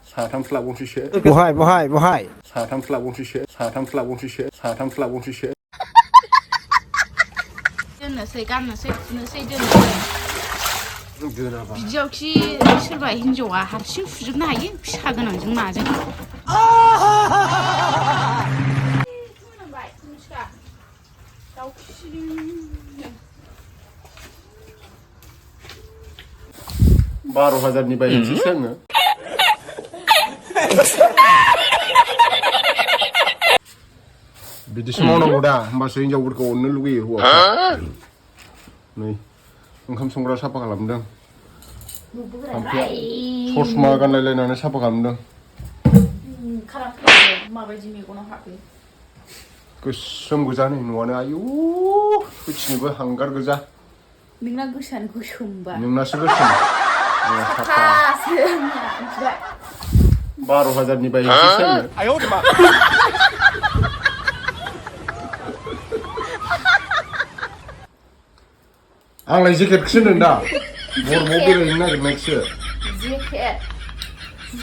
사탕 슬라봉시쉐 뭐하이 사탕 슬라봉시쉐 사탕 슬라봉시쉐 사탕 슬라봉시쉐 दोननोसै गाननोसै फुनोसै दोननोसै बिदियावखि सोरबा हिनजावा हारसिं सुजोबनो हायो फिसा गोनांजों माजों मोनामबाय मिथिगा दाउखि 12,000नि बायनोसैसो आङो बिदिसो मावनांगौ दा होमबासो हिनजावफोरखौ अननो लुगैयो हौवाफ्रा नै ओंखाम संग्रा साफा खालामदों ससमा गानलायलायनानै साफा खालामदों माबायदि मेगनाव हाबो गोसोम गोजा नै न'आनो आयु सयथिनोबो हांगार गोजा नोंना गोसोआनो गोसोमबा नोंनासो गोसोम साफासो 12,000नि बायनोसैसो आङो आंलाय जेकेटखौसो होनदों दा बरफआव बेरायहैनो नागिरनायखौसो जेकेट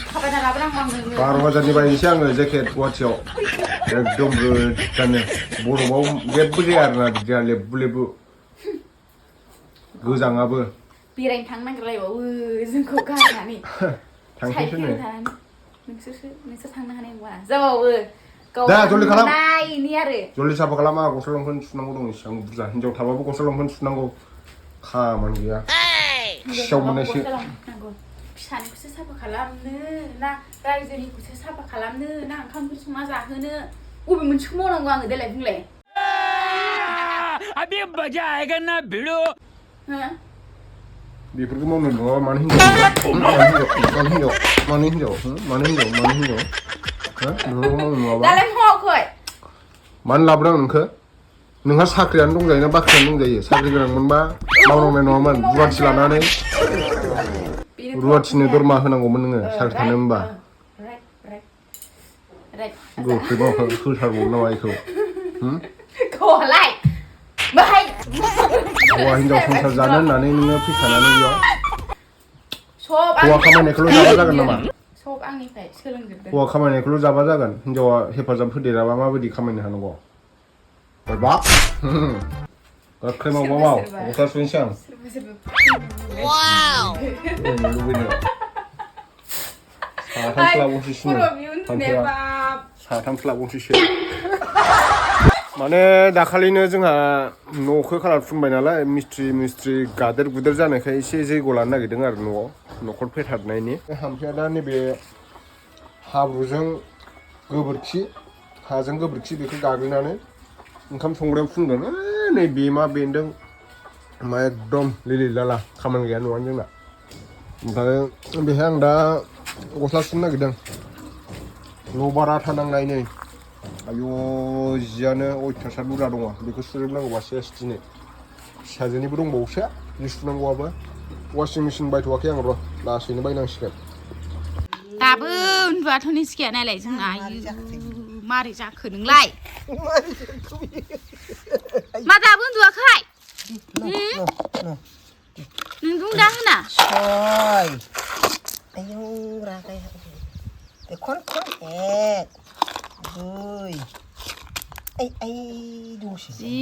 थाबायना लाबोनांगौ आङो 12,000नि बायनोसै आङो जेकेट गुवाहाटियाव एकदम गोजानो बरफआव जेबो जाया आरोना बिदिया लेबु लेबु गोजाङाबो बेरायनो थांनो नागिरलायबावो जोंखौ गारनानै थांसैसो नै नोंसोर थांनो हानाय नङा जाबावो दा जलदि खालाम नायनि आरो जलदि साफा खालाम आंहा गस्ला लंपेन्ट सुनांगौ दं इसेबां बुरजा हिनजाव थाबाबो गस्ला लंपेन्ट सुनांगौ खामानि गैया फिसायाव मोननायसो फिसानिखौसो साफा खालामनो ना रायजोनिखौसो साफा खालामनो ना ओंखाम ओंख्रि संना जाहोनो बबे मोनसेखौ मावनांगौ आङो देलाय बुंलाय अभी मजा आएगा ना भिड़ो बेफोरखौ मावनो नङा मानो हिनजाव दालाय मावाखै मानो लाबोदों आं नोंखौ नोंहा साख्रियानो दंजायो ना बाख्रियानो दंजायो साख्रि गोनां मोनबा मावनांनाय नङामोन रुवाथि लानानै रुवाथिनो दरमा होनांगौमोन नोङो साख्रि थानो मोनबा गोख्रै होथारबावो नामा बेखौ खौलाय बाहाय हौवा हिनजाव संसार जानो होननानै नोङो फैखानानै बेयाव सब हौवा खामायनायखौल' जाबा जागोन नामा सब आंनिफ्राय सोलोंजोबदों हौवा खामायनायखौल' जाबा जागोन हिनजावा हेफाजाब होदेराबा माबायदि खामायनो हानांगौ बाब गोख्रै माव गस्ला सुनोसै आं लुबैनो साथामसो लाबावनोसैसो माने दाखालिनो जोंहा न'खौ खालार फुनबाय नालाय मिस्थ्रि गादेर गुदेर जानायखाय एसे जैग' लानो नागिरदों आरो न'आव न'खर फेथारनायनि हामफाया दा नैबे हाब्रुजों गोबोरखि हाजों गोबोरखि बेखौ गाग्लिनानै ओंखाम संग्रायाव फुनगोन नै बेमा बेन्दों मा एकदम लिलि लाला खामानि गैया न'आनो जोंना ओमफ्राय बेहाय आं दा गस्ला सुनो नागिरदों लबार आथा नांनाय नै आयु जियानो अयथासार बुरजा दङ बेखौ सुजोबनांगौबा सेस दिनै फिसाजोनिबो दंबावोसो जि सुनांगौआबो वाशिं मेचिन बायथ'वाखै आं र' लासैनो बायनांसिगोन दाबो उन्दुआथ' निसिखाया नायलाय जोंना मारै जाखो नोंलाय मा दाबो उन्दुआखै नों दा होना आयौ रागाय खन एक दुइ आइ दसे जि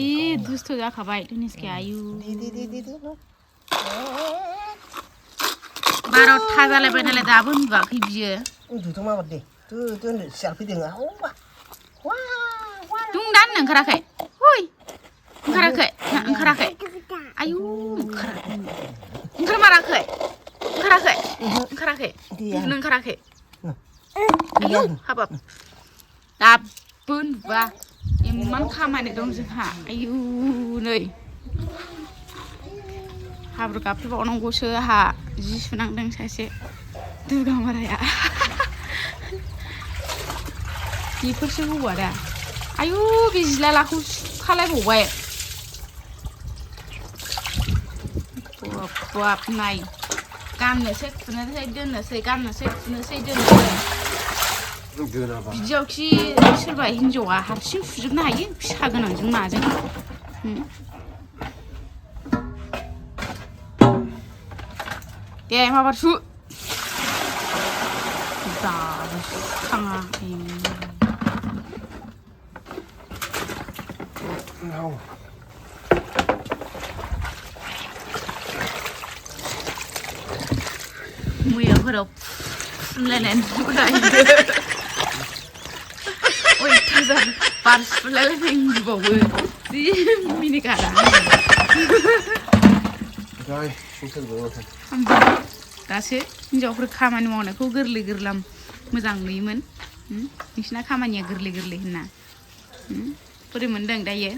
दुस्थ' जाखाबाय निसिखाया आयु 12था जालायबाय नालाय दाबो उन्दुआखै बियो उन्दुथ' माबार दे दोननो सियार फैदों दुं दा होननो ओंखाराखै हुइ ओंखाराखै आयु ओंखारमाराखै उन्दुनो ओंखाराखै आयु हाबाब दाबो उन्दुआ इमान खामानि दं जोंहा आयु नै हाब्रु गाफ्लेबावनांगौसो आहा जि सुनांदों सासे दुर्गा माराया बेफोरसो हौवा दा आयु बे जिलालाखौ सुखालायबावबाय बाब नाय गाननोसै फुनोसै दोननोसै गाननोसै फुनोसै दोननोसै बिदियावखि सोरबा हिनजावा हारसिं सुजोबनो हायो फिसा गोनांजों माजों दे माबार सु जाबोसो थाङा मैयाफोराव फुनलायनानै अयथासार बार सुलायलायनाय उन्दुबावो जि मिनिगारा दासो हिनजावफोर खामानि मावनायखौ गोरलै गोरलाम मोजां नुयोमोन नोंसिना खामानिया गोरलै गोरलै होनना बोरै मोनदों दायो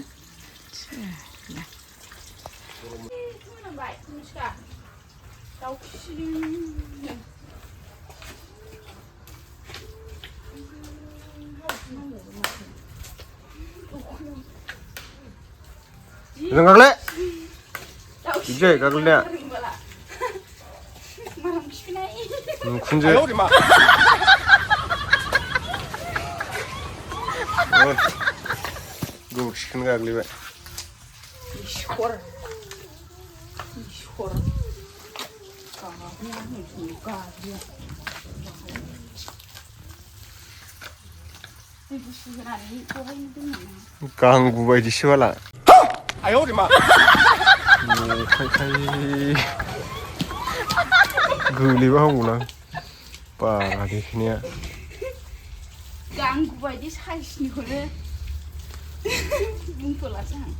Đừng gắt lẽ 이제 가글래 군제 그 치킨 가글래 강구 바이디 시발라 哎呦我的妈！ 칼칼 गोलैबा हामगौना बारा देखनाया गांगु बायदि साइसनिखौनो बुंथ'लासो आं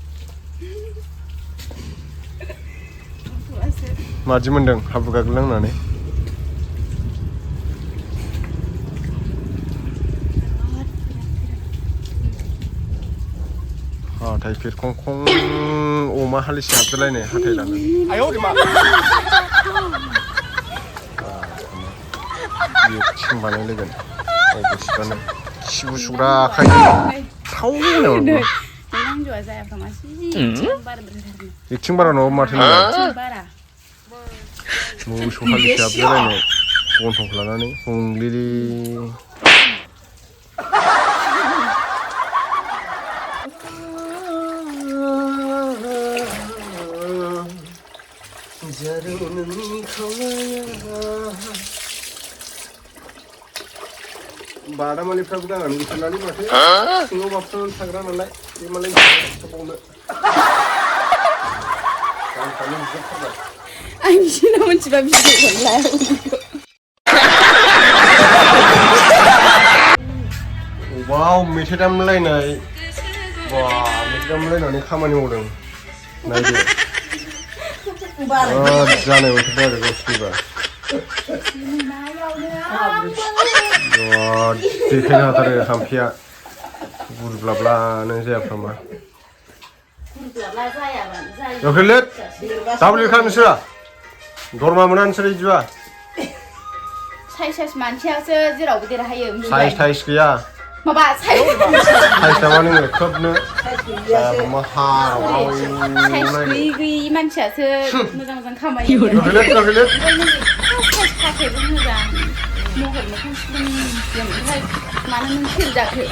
बुंथ'लासो मादि मोनदों हाब्रु गाग्लिनांनानै हाथाय फेरखंखं अमा हालिसे हाबदोलायनाय हाथाय लानानै 哎呦我的妈！ थिं बानायलायगोन अबस्थियानो खिबु सुग्रा खायनो थावनो नांजोआ जायाफ्रा मासि एकथिं बारा नङा माथो एकथिं बारा मोसौ हालिसे हाबदोलायनाय गन्थंखौ लानानै हंलिलि बादामालिफ्राबो गानानै गैथारनानै माथो सिङाव बाबसोनानै थाग्रा नालाय बे मालाय बावनो गानफ्रानो बिजोबथारबाय आं बिसिनाव मोनथिबा बिजोबगोनलाय अबाव मेथाइ दामलायनाय बा मेथाइ दामलायनानै खामानि मावदों नायदो जानाय मोनथारदों आरो गावसोरनिबा देखायनो हाथारो हाम्फिया गुरब्लाब्लानो जायाफ्रामा लकेलेट दाबो लेखा नोंसोरा दरमा मोना नोंसोरो बिदिबा साइस मानसियासो जेरावबो देरहायो साइस थाइस गैया माबा साइस नामा नोङो खोबनो साइस गैयि मानसियासो मोजां मोजां खामानि लकेलेट खाथायबो मोजां महर मोखां स्लिम ओमफ्राय मानो नों फेल जाखो